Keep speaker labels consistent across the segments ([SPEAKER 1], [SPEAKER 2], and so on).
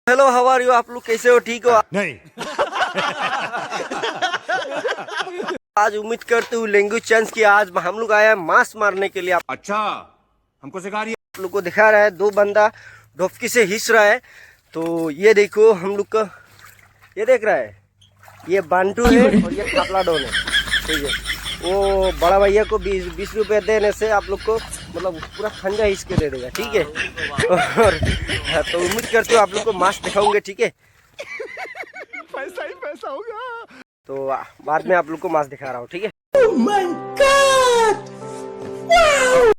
[SPEAKER 1] Hello, how are you? आप लोग कैसे हो? ठीक हो?
[SPEAKER 2] नहीं।
[SPEAKER 1] आज उम्मीद करते हूँ लैंग्वेज चेंज की। आज हम लोग आए हैं मांस मारने के लिए। आप
[SPEAKER 2] अच्छा, हमको सिखा रही है।
[SPEAKER 1] लोग को दिखा रहा है, दो बंदा ढोपकी से हिस रहा है। तो ये देखो हम लोग का, ये देख रहा है, ये बांटू है और ये खापला डोन है। ठीक है, वो बड़ा भैया को 20 रुपये देने से आप लोग को मतलब पूरा खंजा हिस के दे देगा। ठीक है, और तो उम्मीद करते हो आप लोग को मांस दिखाऊंगे। ठीक है,
[SPEAKER 2] पैसा ही पैसा होगा।
[SPEAKER 1] तो बाद में आप लोग को मांस दिखा रहा हूँ। ठीक है,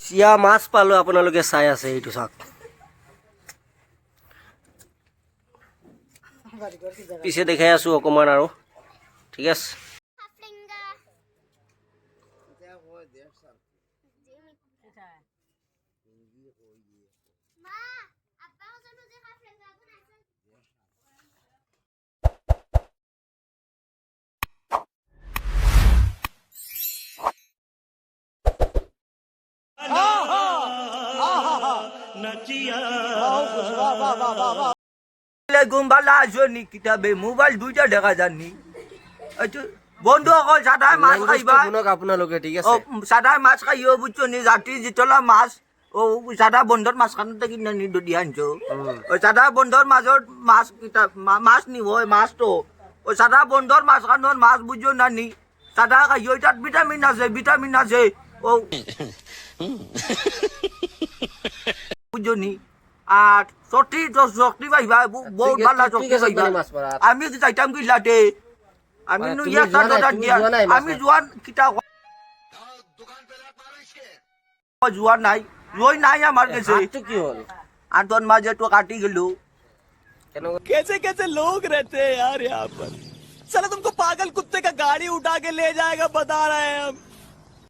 [SPEAKER 1] চিয়া মাছ পালো আপোনালোকে চাই আছে এইটো চাওক। পিছে দেখাই আছো অকমান আৰু। ঠিক আছে,
[SPEAKER 3] মোবাইল দুইটা দেখা যাননি বন্ধু অকল সাদাই মাছ খাইবা
[SPEAKER 1] শুনক আপোনালোকে। ঠিক আছে,
[SPEAKER 3] সাদাই মাছ খাইও বুঝছো নি জাতি জিতলা মাছ ও সাদা বন্ধর মাছ খানতে কিনা নি দুদি আনছো ওই সাদা বন্ধর মাছর মাছ কিটা মাছ নি ওই মাছ তো ওই সাদা বন্ধর মাছ খানোর মাছ বুঝছো না নি সাদা খাইও এটাত ভিটামিন আছে ও বুঝছো নি আর শক্তি পাইবা বহুত ভালো শক্তি পাইবা। আমি যাইতাম কি লাটে আমি আমি জোয়ান কিতা জোয়ান নাই রই নাই আমার কাছে।
[SPEAKER 1] কি হল?
[SPEAKER 3] আন্তন মাঝে তো কাটি গেল।
[SPEAKER 4] कैसे कैसे लोग रहते हैं यार यहाँ पर। चलो तुमको पागल कुत्ते का गाड़ी उठा के ले जाएगा बता रहे हैं हम।